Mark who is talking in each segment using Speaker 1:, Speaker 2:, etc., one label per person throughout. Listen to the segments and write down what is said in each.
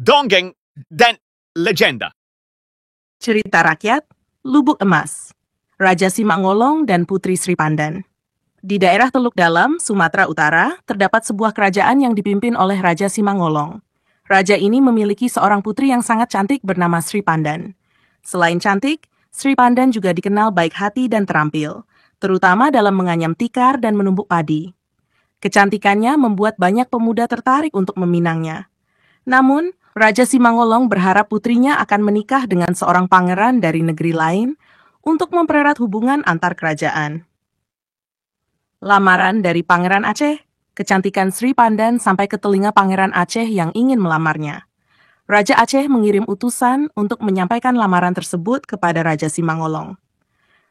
Speaker 1: dongeng, dan legenda.
Speaker 2: Cerita rakyat, Lubuk Emas, Raja Simangolong dan Putri Sri Pandan. Di daerah Teluk Dalam, Sumatera Utara, terdapat sebuah kerajaan yang dipimpin oleh Raja Simangolong. Raja ini memiliki seorang putri yang sangat cantik bernama Sri Pandan. Selain cantik, Sri Pandan juga dikenal baik hati dan terampil, terutama dalam menganyam tikar dan menumbuk padi. Kecantikannya membuat banyak pemuda tertarik untuk meminangnya. Namun, Raja Simangolong berharap putrinya akan menikah dengan seorang pangeran dari negeri lain untuk mempererat hubungan antar kerajaan. Lamaran dari Pangeran Aceh. Kecantikan Sri Pandan sampai ke telinga Pangeran Aceh yang ingin melamarnya. Raja Aceh mengirim utusan untuk menyampaikan lamaran tersebut kepada Raja Simangolong.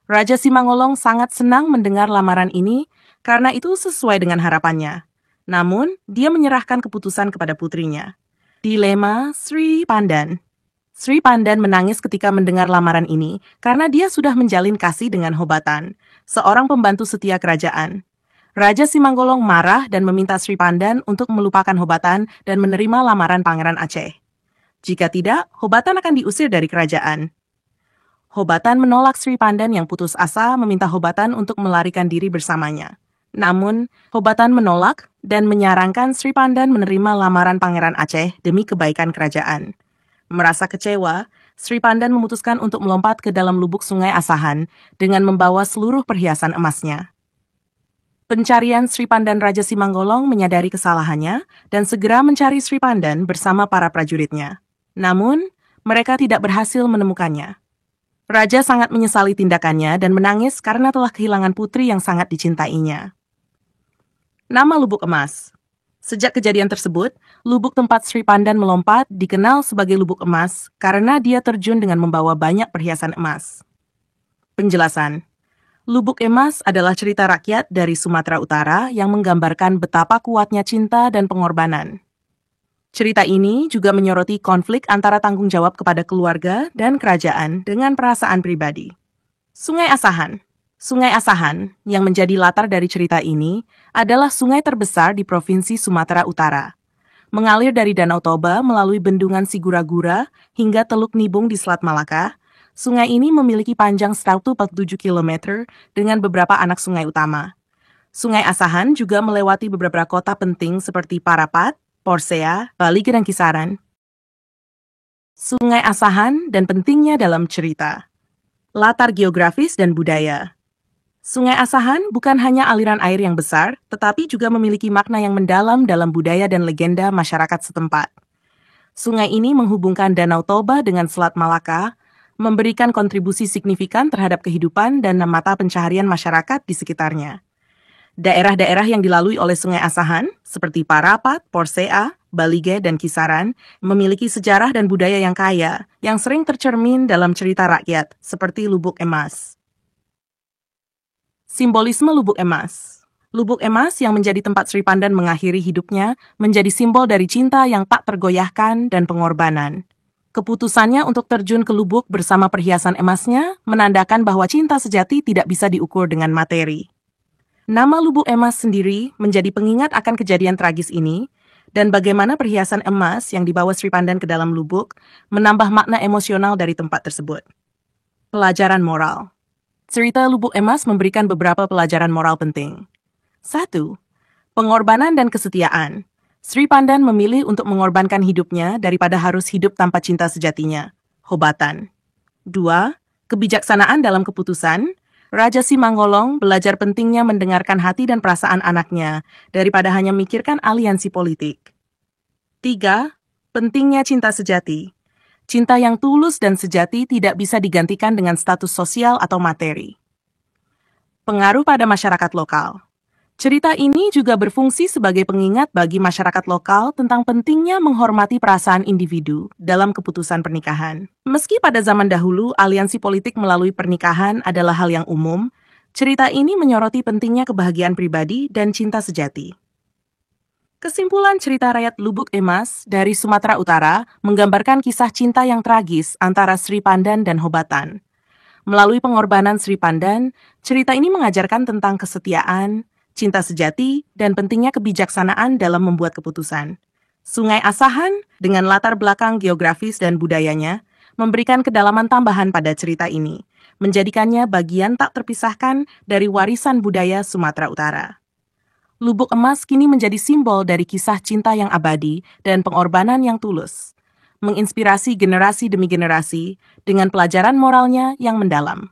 Speaker 2: Raja Simangolong sangat senang mendengar lamaran ini karena itu sesuai dengan harapannya. Namun, dia menyerahkan keputusan kepada putrinya. Dilema Sri Pandan. Sri Pandan menangis ketika mendengar lamaran ini karena dia sudah menjalin kasih dengan Hobatan, seorang pembantu setia kerajaan. Raja Simangolong marah dan meminta Sri Pandan untuk melupakan Hobatan dan menerima lamaran Pangeran Aceh. Jika tidak, Hobatan akan diusir dari kerajaan. Hobatan menolak Sri Pandan yang putus asa meminta Hobatan untuk melarikan diri bersamanya. Namun, Hobatan menolak dan menyarankan Sri Pandan menerima lamaran Pangeran Aceh demi kebaikan kerajaan. Merasa kecewa, Sri Pandan memutuskan untuk melompat ke dalam lubuk Sungai Asahan dengan membawa seluruh perhiasan emasnya. Pencarian Sri Pandan Raja Simangolong menyadari kesalahannya dan segera mencari Sri Pandan bersama para prajuritnya. Namun, mereka tidak berhasil menemukannya. Raja sangat menyesali tindakannya dan menangis karena telah kehilangan putri yang sangat dicintainya. Nama Lubuk Emas. Sejak kejadian tersebut, lubuk tempat Sri Pandan melompat dikenal sebagai Lubuk Emas karena dia terjun dengan membawa banyak perhiasan emas. Penjelasan. Lubuk Emas adalah cerita rakyat dari Sumatera Utara yang menggambarkan betapa kuatnya cinta dan pengorbanan. Cerita ini juga menyoroti konflik antara tanggung jawab kepada keluarga dan kerajaan dengan perasaan pribadi. Sungai Asahan. Sungai Asahan, yang menjadi latar dari cerita ini, adalah sungai terbesar di Provinsi Sumatera Utara. Mengalir dari Danau Toba melalui bendungan Sigura-gura hingga Teluk Nibung di Selat Malaka, sungai ini memiliki panjang 147 km dengan beberapa anak sungai utama. Sungai Asahan juga melewati beberapa kota penting seperti Parapat, Porsea, Balige, dan Kisaran. Sungai Asahan dan pentingnya dalam cerita. Latar geografis dan budaya. Sungai Asahan bukan hanya aliran air yang besar, tetapi juga memiliki makna yang mendalam dalam budaya dan legenda masyarakat setempat. Sungai ini menghubungkan Danau Toba dengan Selat Malaka, memberikan kontribusi signifikan terhadap kehidupan dan mata pencaharian masyarakat di sekitarnya. Daerah-daerah yang dilalui oleh Sungai Asahan, seperti Parapat, Porsea, Balige, dan Kisaran, memiliki sejarah dan budaya yang kaya, yang sering tercermin dalam cerita rakyat, seperti Lubuk Emas. Simbolisme Lubuk Emas. Lubuk Emas yang menjadi tempat Sri Pandan mengakhiri hidupnya menjadi simbol dari cinta yang tak tergoyahkan dan pengorbanan. Keputusannya untuk terjun ke lubuk bersama perhiasan emasnya menandakan bahwa cinta sejati tidak bisa diukur dengan materi. Nama Lubuk Emas sendiri menjadi pengingat akan kejadian tragis ini dan bagaimana perhiasan emas yang dibawa Sri Pandan ke dalam lubuk menambah makna emosional dari tempat tersebut. Pelajaran moral. Cerita Lubuk Emas memberikan beberapa pelajaran moral penting. 1. Pengorbanan dan kesetiaan. Sri Pandan memilih untuk mengorbankan hidupnya daripada harus hidup tanpa cinta sejatinya. Hobatan. 2. Kebijaksanaan dalam keputusan. Raja Simangolong belajar pentingnya mendengarkan hati dan perasaan anaknya daripada hanya memikirkan aliansi politik. 3. Pentingnya cinta sejati. Cinta yang tulus dan sejati tidak bisa digantikan dengan status sosial atau materi. Pengaruh pada masyarakat lokal. Cerita ini juga berfungsi sebagai pengingat bagi masyarakat lokal tentang pentingnya menghormati perasaan individu dalam keputusan pernikahan. Meski pada zaman dahulu aliansi politik melalui pernikahan adalah hal yang umum, cerita ini menyoroti pentingnya kebahagiaan pribadi dan cinta sejati. Kesimpulan cerita rakyat Lubuk Emas dari Sumatera Utara menggambarkan kisah cinta yang tragis antara Sri Pandan dan Hobatan. Melalui pengorbanan Sri Pandan, cerita ini mengajarkan tentang kesetiaan, cinta sejati, dan pentingnya kebijaksanaan dalam membuat keputusan. Sungai Asahan, dengan latar belakang geografis dan budayanya, memberikan kedalaman tambahan pada cerita ini, menjadikannya bagian tak terpisahkan dari warisan budaya Sumatera Utara. Lubuk Emas kini menjadi simbol dari kisah cinta yang abadi dan pengorbanan yang tulus, menginspirasi generasi demi generasi dengan pelajaran moralnya yang mendalam.